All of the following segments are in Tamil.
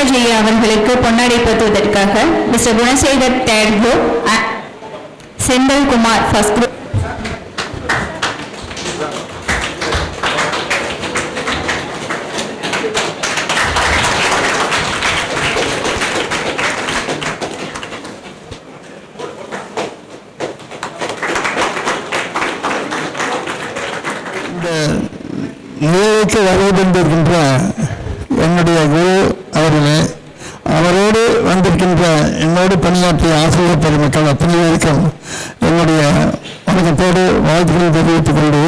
வரதராஜ் ஐயா அவர்களுக்கு பொன்னாடை போத்துவதற்காக mister Gunasekar third group, Senthil Kumar first group. நிலைக்கு வருவதென்றிருக்கின்ற என்னுடைய குரு அவர்களே, அவரோடு வந்திருக்கின்ற என்னோடு பணியாற்றிய ஆசிரியர் பெருமக்கள் அத்தனை பேருக்கும் என்னுடைய வணக்கத்தோடு வாழ்த்துக்களை தெரிவித்துக் கொண்டு,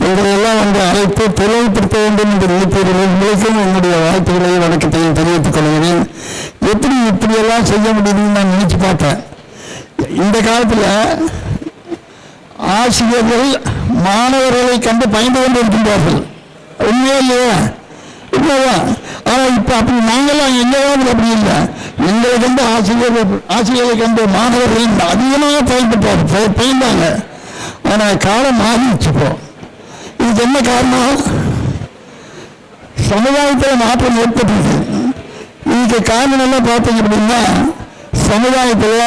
எங்களையெல்லாம் வந்து அழைத்து தெளிவுபடுத்த வேண்டும் என்று நினைப்பீர்கள். உங்களுக்கும் என்னுடைய வாழ்த்துக்களை வணக்கத்தையும் தெரிவித்துக் கொள்கிறேன். எப்படி இப்படியெல்லாம் செய்ய முடியுதுன்னு நான் நினைச்சு பார்த்தேன். இந்த காலத்தில் ஆசிரியர்கள் மாணவர்களை கண்டு பயந்து கொண்டு இருக்கின்றார்கள். உண்மையா இல்லையா? உண்மைதான். ஆனால் இப்போ அப்படி நாங்களாம் எங்கேயாவது அப்படி இல்லை. எங்களை கண்டு ஆசிரியர்களை கண்டு மாணவர்கள் அதிகமாக பயந்தாங்க. ஆனால் காலம் மாறிடுச்சு. இப்போ இதுக்கு என்ன காரணம்? சமுதாயத்தில் மாற்றம் ஏற்பட்டது. இதுக்கு காரணம் என்ன பார்த்தீங்க அப்படின்னா, சமுதாயத்தில்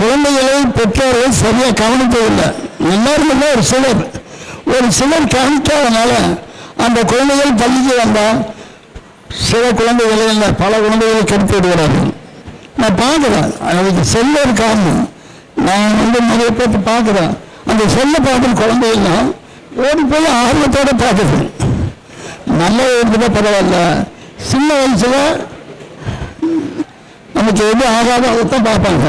குழந்தைகளை பெற்றோர்கள் சரியாக கவனிப்பதில்லை. எல்லாருமே ஒரு சிலர் கவனிக்காதனால அந்த குழந்தைகள் பள்ளிக்கு வந்தால் சில குழந்தைகளை இல்லை, பல குழந்தைகளை கெடுத்து விடுகிறார்கள். நான் பார்க்குறேன். அதுக்கு செல்ல ஒரு காரணம். நான் வந்து நிறைய பேர்த்து பார்க்குறேன். அந்த செல்லை பார்க்குற குழந்தைகள்லாம் ஓடி போய் ஆர்வத்தோடு பார்க்குது. நல்ல இடத்துல பரவாயில்ல. சின்ன வயசில் நமக்கு எது ஆகாதோ அதைத்தான் பார்ப்பாங்க.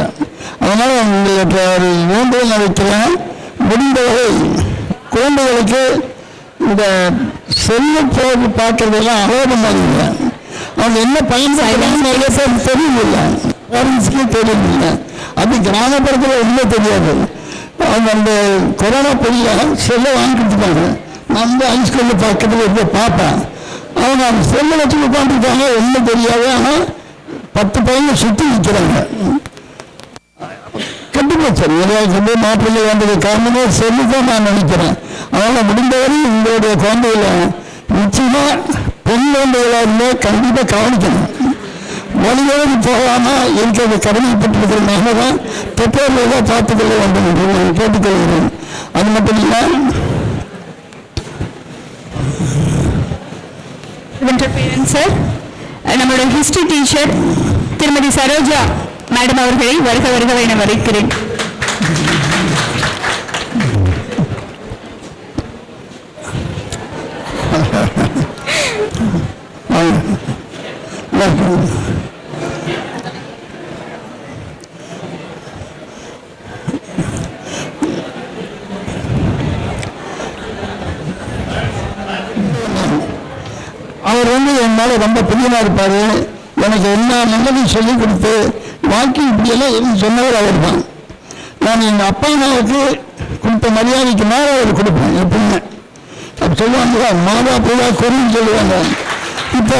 அதனால் உங்களுக்கு ஒரு வேண்டுதல் வைக்கிறேன். முடிந்தவரை குழந்தைகளுக்கு இந்த செல்லை போது பார்க்கறதெல்லாம் அலோபமாதில்லை. அவங்க என்ன பயன்படுத்துறாங்கன்னு நிறைய பேர் தெரியல, பேரண்ட்ஸ்க்கே தெரியல. அது கிராமப்புறத்தில் ஒன்றுமே தெரியாது. அவங்க அந்த கொரோனா பள்ளியில் செல்லை வாங்கி கொடுத்துட்டாங்க. நான் வந்து ஹைஸ்கூலில் பார்க்கறதுக்கு எப்படி பார்ப்பேன். அவங்க அந்த செல்லை வச்சு உட்காந்துருக்காங்க, ஒன்றும் தெரியாது. ஆனால் 10 பையனை சுற்றி நிற்கிறாங்க. கண்டிப்பாக சார் நிறைய மாற்றங்கள் வந்தது காரணமே சொல்லி தான் நான் நினைக்கிறேன். அதனால் முடிந்தவரை உங்களுடைய குழந்தைகளை நிச்சயமாக பெண் குழந்தைகளாக கண்டிப்பாக கவனிக்கணும். வழியோடு போகாமல் இருக்கிறது கடமைப்பட்டிருக்கிறதுனால தான் பெற்றோர்களை பார்த்துக்கொள்ள வேண்டும் என்று நான் கேட்டுக்கொள்கிறேன். அது மட்டும் இல்லை, சார் நம்மளோட ஹிஸ்டரி டீச்சர் திருமதி சரோஜா மேடம் அவர்களை வருக வருக என வரவேற்கிறேன். அவர் வந்து என் மேலே ரொம்ப பிரியமாக இருப்பார். எனக்கு என்ன நல்லதும் சொல்லிக் கொடுத்து வாழ்க்கை இப்படியெல்லாம் எதுவும் சொன்னவர் அவர் தான். நான் எங்கள் அப்பா அம்மாவுக்கு கொடுத்த மரியாதைக்கு மேலே அவர் கொடுப்பேன் எப்பவுமே. அப்படி சொல்லுவாங்க, மாதா பூரா குறின்னு சொல்லுவாங்க. இப்போ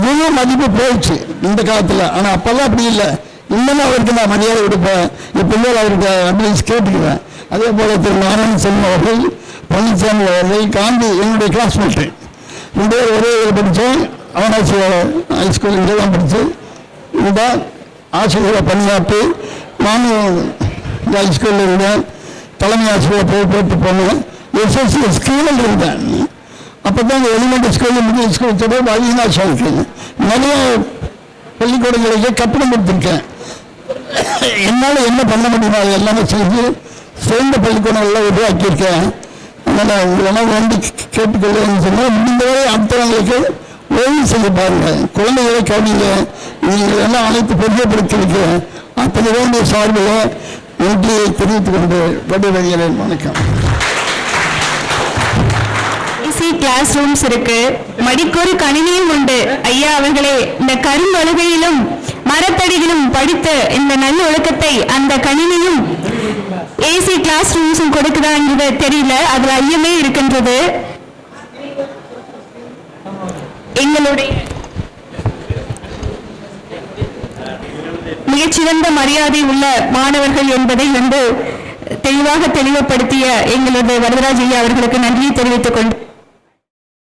குரு மதிப்பு போயிடுச்சு இந்த காலத்தில். ஆனால் அப்போல்லாம் அப்படி இல்லை. இன்னமும் அவருக்கு நான் மரியாதை கொடுப்பேன். எப்பவுமே அவருக்கு அட்வைஸ் கேட்டுக்குவேன். அதே போல் திரு நாராயண செல்வம் அவர்கள், பழனிசாமி அவர்கள், காந்தி என்னுடைய கிளாஸ்மேட்டு 2 பேர் ஒரே இதில் படித்தேன். அவனாசி ஹைஸ்கூல் இங்கே தான் படித்து இந்த ஆசிரியரை பணியாற்றி நானும் இந்த ஹைஸ்கூலில் இருந்தேன். தலைமை ஆசிரியரை போட்டு போனேன். எஸ்எஸ்சி ஸ்கூலில் இருந்தேன். அப்போ தான் இந்த எலிமெண்ட்ரி ஸ்கூல், மிடில் ஸ்கூல் தொடர்பு அதிகமாக இருக்கேன். நிறைய பள்ளிக்கூடங்களுக்கு கட்டணம் கொடுத்துருக்கேன். என்னால் என்ன பண்ண முடியுமோ அது எல்லாமே செஞ்சு சிறந்த பள்ளிக்கூடங்கள்லாம் உருவாக்கியிருக்கேன். அதனால் உங்களெல்லாம் வந்து கேட்டுக்கொள்ளுன்னு சொன்னால் முடிந்தவரை அடுத்தவங்களுக்கு உதவி செய்ய பாருங்கள். குழந்தைகளை கவனிங்க. நீங்கள் எல்லாம் அனைத்து பொருத்தப்படுத்திருக்க அத்தனை வேண்டிய சார்பில் நன்றியை தெரிவித்துக் கொண்டு விடைபெறுகிறேன். வணக்கம். கிளாஸ் ரூம்ஸ் இருக்கு, மடிக்கொரு கணினியும் உண்டு. ஐயா அவர்களே, இந்த கரும்பலகையிலும் மரத்தடிகளும் படித்த இந்த நல்ல ஒழுக்கத்தை அந்த கணினியும் ஏசி கிளாஸ் ரூம்ஸும் கொடுக்குதா என்று தெரியல. அதுல ஐயமே இருக்கின்றது. எங்களுடைய மிகச்சிறந்த மரியாதை உள்ள மாணவர்கள் என்பதை வந்து தெளிவாக தெளிவுபடுத்திய எங்களுடைய வரதராஜ் ஐயா அவர்களுக்கு நன்றியை தெரிவித்துக் கொண்டு